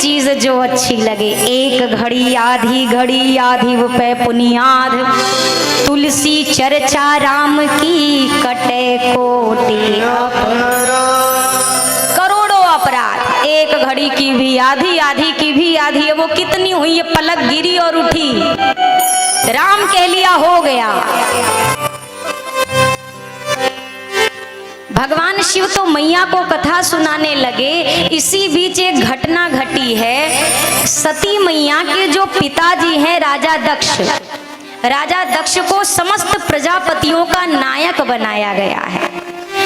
चीज जो अच्छी लगे। एक घड़ी आधी वो पे पुनियाद, तुलसी चर्चा राम की कटे कोटि करोड़ों अपराध। एक घड़ी की भी आधी की भी आधी है, वो कितनी हुई, ये पलक गिरी और उठी, राम कह लिया हो गया। भगवान शिव तो मैया को कथा सुनाने लगे। इसी बीच एक घटना घटी है। सती मैया के जो पिताजी हैं राजा दक्ष को समस्त प्रजापतियों का नायक बनाया गया है।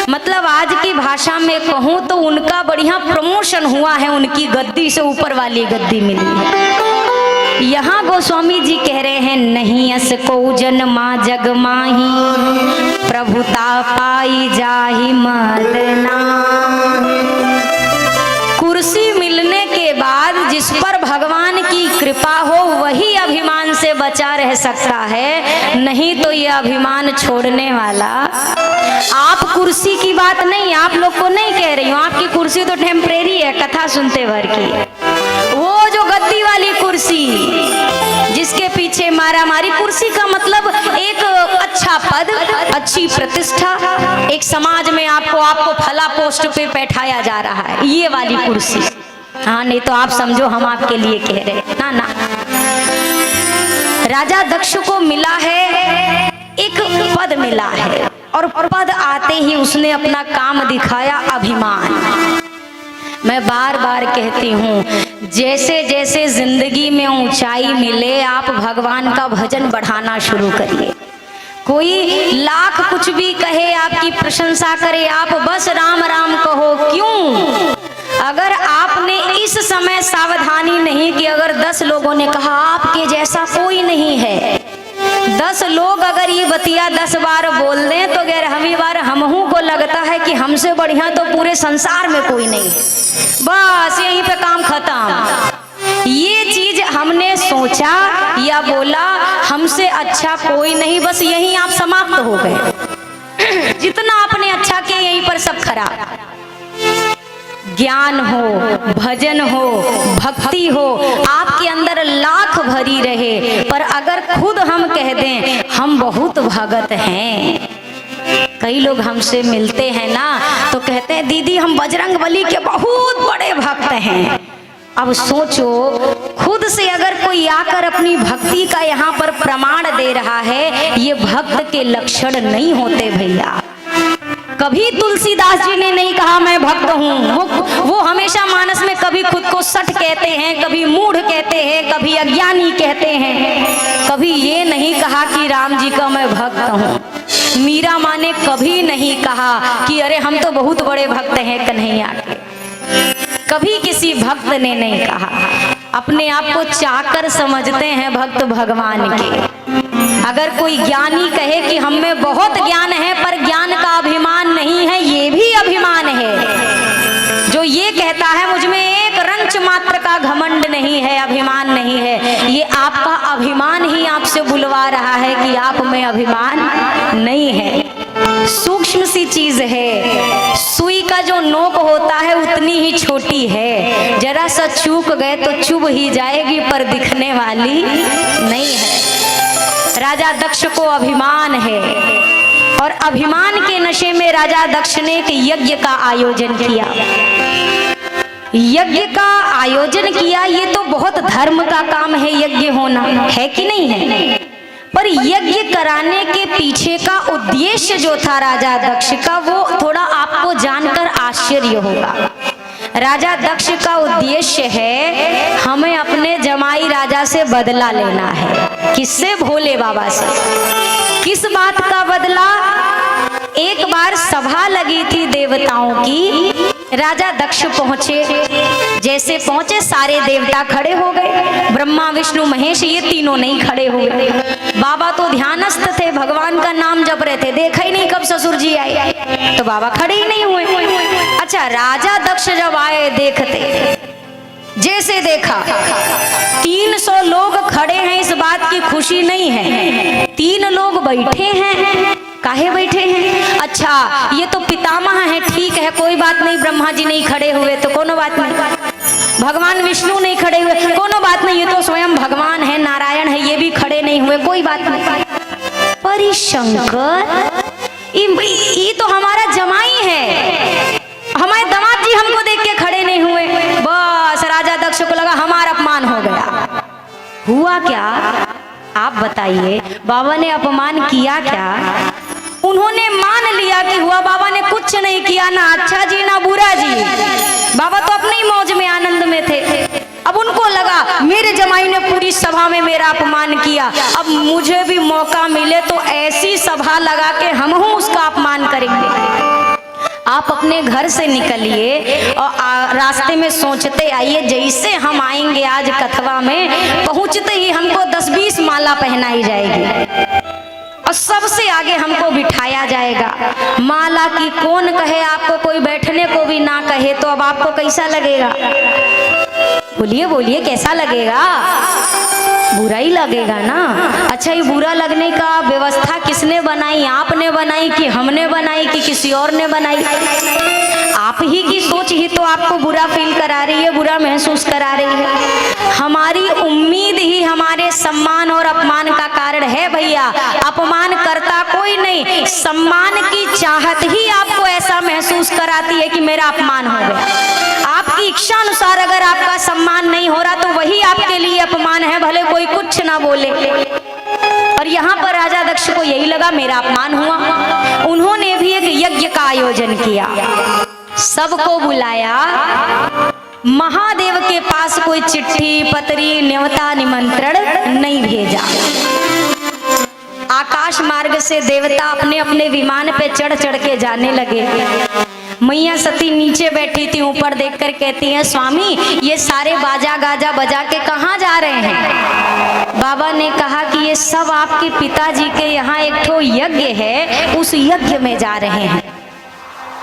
मतलब आज की भाषा में कहूँ तो उनका बढ़िया प्रमोशन हुआ है, उनकी गद्दी से ऊपर वाली गद्दी मिली है। यहाँ गोस्वामी जी कह रहे हैं, नहीं अस को जन्मा जग माही, प्रभुता पाई जाहि मदना। कुर्सी मिलने के बाद जिस पर भगवान की कृपा हो वही अभिमान से बचा रह सकता है, नहीं तो ये अभिमान छोड़ने वाला। आप कुर्सी की बात नहीं, आप लोग को नहीं कह रही हूँ, आपकी कुर्सी तो टेम्परेरी है कथा सुनते भर की। वो जो गद्दी वाली कुर्सी जिसके पीछे मारा मारी, कुर्सी का मतलब एक अच्छा पद, अच्छी प्रतिष्ठा, एक समाज में आपको फला पोस्ट पे बैठाया जा रहा है, ये वाली कुर्सी। हाँ, नहीं तो आप समझो हम आपके लिए कह रहे ना। राजा दक्ष को मिला है, एक पद मिला है, और पद आते ही उसने अपना काम दिखाया, अभिमान। मैं बार बार कहती हूँ, जैसे जैसे जिंदगी में ऊंचाई मिले आप भगवान का भजन बढ़ाना शुरू करिए। कोई लाख कुछ भी कहे, आपकी प्रशंसा करे, आप बस राम राम कहो। क्यों? अगर आपने इस समय सावधानी नहीं की, अगर 10 लोगों ने कहा आपके जैसा कोई नहीं है, 10 लोग अगर ये बतिया 10 बार बोल दें तो गैर हमी बार हमहू को लगता है कि हमसे बढ़िया तो पूरे संसार में कोई नहीं है, बस यहीं पे काम खत्म। ये चीज हमने सोचा या बोला हमसे अच्छा कोई नहीं, बस यहीं आप समाप्त हो गए। जितना आपने अच्छा किया यहीं पर सब खराब। ज्ञान हो, भजन हो, भक्ति हो, आपके अंदर लाख भरी रहे, पर अगर खुद हम कह दें हम बहुत भगत हैं। कई लोग हमसे मिलते हैं ना तो कहते हैं दीदी हम बजरंगबली के बहुत बड़े भक्त हैं। अब सोचो, खुद से अगर कोई आकर अपनी भक्ति का यहाँ पर प्रमाण दे रहा है, ये भक्त के लक्षण नहीं होते भैया। कभी तुलसीदास जी ने नहीं कहा मैं भक्त हूँ। वो हमेशा मानस में कभी खुद को सठ कहते हैं, कभी मूढ़ कहते हैं, कभी अज्ञानी कहते हैं। कभी ये नहीं कहा कि राम जी का मैं भक्त हूँ। मीरा माँ ने कभी नहीं कहा कि अरे हम तो बहुत बड़े भक्त हैं कन्हैया के। कभी किसी भक्त ने नहीं कहा। अपने आप को चाकर समझते हैं भक्त भगवान के। अगर कोई ज्ञानी कहे कि हम में बहुत ज्ञान है पर ज्ञान का अभिमान नहीं है, ये भी अभिमान है। जो ये कहता है मुझ में एक रंच मात्र का घमंड नहीं है, अभिमान नहीं है, ये आपका अभिमान ही आपसे बुलवा रहा है कि आप में अभिमान नहीं है। सूक्ष्म सी चीज है, सुई का जो नोक होता है उतनी ही छोटी है, जरा सा चूक गए तो चुभ ही जाएगी पर दिखने वाली नहीं है। राजा दक्ष को अभिमान है और अभिमान के नशे में राजा दक्ष ने एक यज्ञ का आयोजन किया। यज्ञ का आयोजन किया, ये तो बहुत धर्म का काम है यज्ञ होना, है कि नहीं है? पर यज्ञ कराने के पीछे का उद्देश्य जो था राजा दक्ष का, वो थोड़ा आपको जानकर आश्चर्य होगा। राजा दक्ष का उद्देश्य है हमें अपने जमाई राजा से बदला लेना है। किससे? भोले बाबा से। किस बात का बदला? एक बार सभा लगी थी देवताओं की, राजा दक्ष पहुंचे। जैसे पहुंचे सारे देवता खड़े हो गए, ब्रह्मा विष्णु महेश ये तीनों नहीं खड़े हुए। बाबा तो ध्यानस्थ थे, भगवान का नाम जप रहे थे, देखा ही नहीं कब ससुर जी आए, तो बाबा खड़े ही नहीं हुए। अच्छा, राजा दक्ष जब आए देखते, जैसे देखा 300 लोग खड़े हैं, इस बात की खुशी नहीं है। 3 लोग बैठे हैं, काहे बैठे हैं? अच्छा ये तो पितामह है, ठीक है कोई बात नहीं, ब्रह्मा जी नहीं खड़े हुए तो कोनो बात नहीं। भगवान विष्णु नहीं खड़े हुए, कोनो बात नहीं, ये तो स्वयं भगवान है, नारायण है, ये भी खड़े नहीं हुए, कोई बात नहीं। पर शंकर ये तो हमारा जमाई है, हमारे दामाद जी हमको देख के खड़े नहीं हुए। बस राजा दक्ष को लगा हमारा अपमान हो गया। हुआ क्या आप बताइए, बाबा ने अपमान किया क्या? उन्होंने मान लिया कि हुआ, बाबा ने कुछ नहीं किया, ना अच्छा जी ना बुरा जी, बाबा तो अपनी मौज में आनंद में थे। अब उनको लगा मेरे जमाई ने पूरी सभा में मेरा अपमान किया, अब मुझे भी मौका मिले तो ऐसी सभा लगा के हम उसका अपमान करेंगे। आप अपने घर से निकलिए और रास्ते में सोचते आइए, जैसे हम आएंगे आज कथवा में, पहुंचते ही हमको 10-20 माला पहनाई जाएगी और सबसे आगे हमको बिठाया जाएगा। माला की कौन कहे, आपको कोई बैठने को भी ना कहे तो अब आपको कैसा लगेगा? बोलिए बोलिए, कैसा लगेगा? बुरा ही लगेगा ना। अच्छा, ये बुरा लगने का व्यवस्था किसने बनाई? आपने बनाई कि हमने बनाई कि किसी और ने बनाई? आप ही की सोच ही तो आपको बुरा फील करा रही है, बुरा महसूस करा रही है। हमारी उम्मीद ही हमारे सम्मान और अपमान का कारण है भैया। अपमान करता कोई नहीं, सम्मान की चाहत ही आपको ऐसा महसूस कराती है कि मेरा अपमान हो गया। आपकी इच्छा अनुसार अगर आपका सम्मान नहीं हो रहा तो वही आपके लिए अपमान है, भले कोई कुछ ना बोले। और यहाँ पर राजा दक्ष को यही लगा मेरा अपमान हुआ। उन्होंने भी एक यज्ञ का आयोजन किया, सबको बुलाया। महादेव के पास कोई चिट्ठी पत्री न्योता निमंत्रण नहीं भेजा। आकाश मार्ग से देवता अपने अपने विमान पे चढ़ चढ़ के जाने लगे। मैया सती नीचे बैठी थी, ऊपर देखकर कहती हैं स्वामी ये सारे बाजा गाजा बजा के कहाँ जा रहे हैं? बाबा ने कहा कि ये सब आपके पिताजी के यहाँ एक ठो यज्ञ है, उस यज्ञ में जा रहे हैं।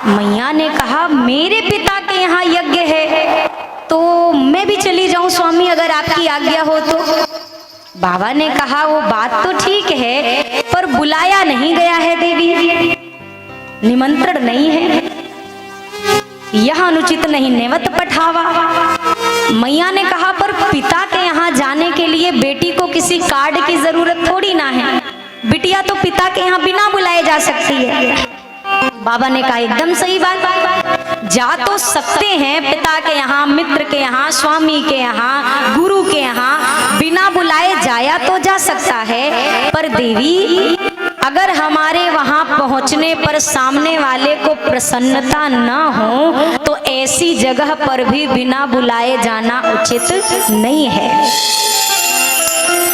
मैया ने कहा मेरे पिता के यहाँ यज्ञ है तो मैं भी चली जाऊं स्वामी, अगर आपकी आज्ञा हो तो। बाबा ने कहा वो बात तो ठीक है पर बुलाया नहीं गया है देवी, निमंत्रण नहीं है, यह अनुचित नहीं, नेवत पठावा। मैया ने कहा पर पिता के यहाँ जाने के लिए बेटी को किसी कार्ड की जरूरत थोड़ी ना है, बिटिया तो पिता के यहाँ बिना बुलाए जा सकती है। बाबा ने कहा एकदम सही बात, जा तो सकते हैं पिता के यहाँ, मित्र के यहाँ, स्वामी के यहाँ, गुरु के यहाँ, बिना बुलाए जाया तो जा सकता है। पर देवी अगर हमारे वहां पहुंचने पर सामने वाले को प्रसन्नता न हो तो ऐसी जगह पर भी बिना बुलाए जाना उचित नहीं है।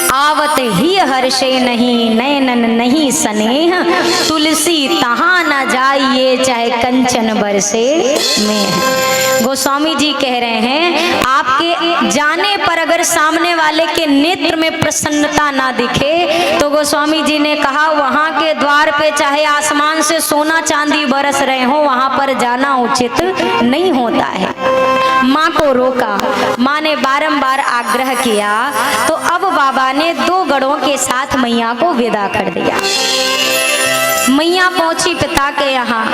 आवत ही हर्षे नहीं नयनन नहीं स्नेह, तुलसी तहाँ न जाइए चाहे कंचन बरसे में। गोस्वामी जी कह रहे हैं आपके जाने पर अगर सामने वाले के नेत्र में प्रसन्नता ना दिखे तो गोस्वामी जी ने कहा वहां के द्वार पे चाहे आसमान से सोना चांदी बरस रहे हो वहां पर जाना उचित नहीं होता है। माँ को रोका, माँ ने बारंबार आग्रह किया तो अब बाबा ने 2 गढ़ों के साथ मैया को विदा कर दिया। मैया पहुंची पिता के यहाँ,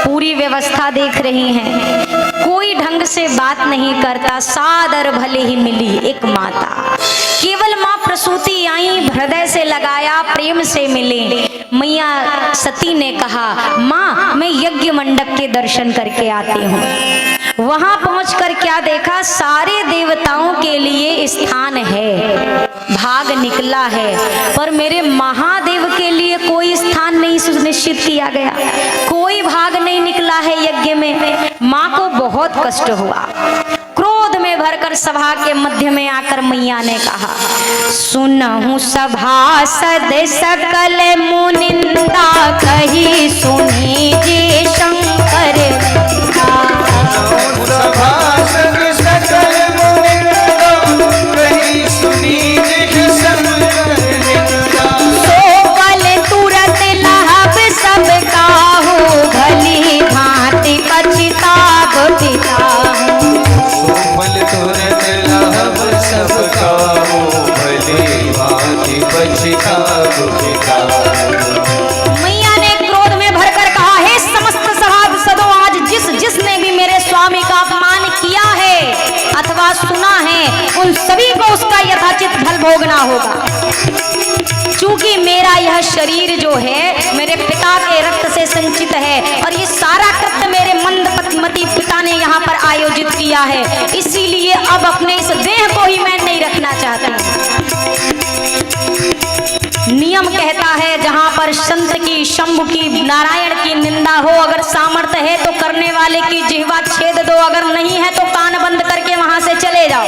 पूरी व्यवस्था देख रही हैं, कोई ढंग से बात नहीं करता, सादर भले ही मिली एक माता, केवल माँ प्रसूति आई, हृदय से लगाया, प्रेम से मिले। मैया सती ने कहा माँ मैं यज्ञ मंडप के दर्शन करके आती हूँ। वहां पहुंचकर क्या देखा, सारे देवताओं के लिए स्थान है, भाग निकला है, पर मेरे महादेव के लिए कोई स्थान नहीं सुनिश्चित किया गया, कोई भाग नहीं निकला है यज्ञ में। माँ को बहुत कष्ट हुआ, क्रोध में भरकर सभा के मध्य में आकर मैया ने कहा सुनहु सभासद सकल मुनिंदा कही सुनी जे शंकर सभासद सकल मुनिंदा कही सुनी जे शंकर सो बल तुरत लाभ सब काहू भली भांति पछताब पिताहू बल तुरंत लाभ सब काहू भली भांति पछताब पिताहू। मैया ने क्रोध में भरकर कहा हे समस्त सभासदों, आज जिसने भी मेरे स्वामी का अपमान किया है बात सुना है उन सभी को उसका यथाचित फल भोगना होगा। क्योंकि मेरा यह शरीर जो है मेरे पिता के रक्त से संचित है और ये सारा कृत्य मेरे मंदमती पिता ने यहाँ पर आयोजित किया है, इसीलिए अब अपने इस देह को ही मैं नहीं रखना चाहती। नियम कहता है जहाँ पर संत की, शंभु की, नारायण की निंदा हो, अगर सामर्थ्य है तो करने वाले की जिह्वा छेद दो, अगर नहीं है तो कान बंद करके वहां से चले जाओ।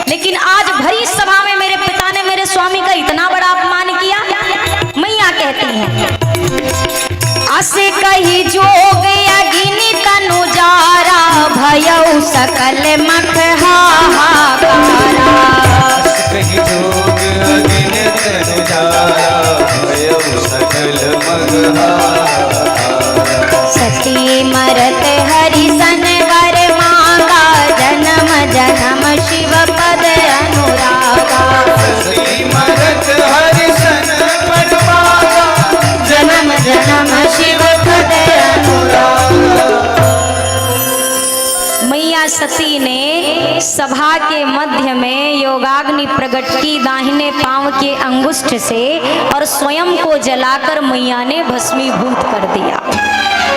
लेकिन आज भरी सभा में मेरे पिता ने मेरे स्वामी का इतना बड़ा अपमान किया। मैया कहती हैं असे कही जोग अगिनी तनु जारा भयउ सकल मख हाहाकारा। कहीं जोग अगिन तन जारा भयउ सकल मगहारा। सती मरत हरिसन वर मांगा जन्म जन्म शिव पद अनुरागा। सती मरत हरिसन पद मांगा जन्म जन्म शिव पद अनुरागा। मैया सती ने सभा के मध्य में योगाग्नि प्रकट की दाहिने पांव के अंगुष्ठ से और स्वयं को जलाकर मैया ने भस्मीभूत कर दिया।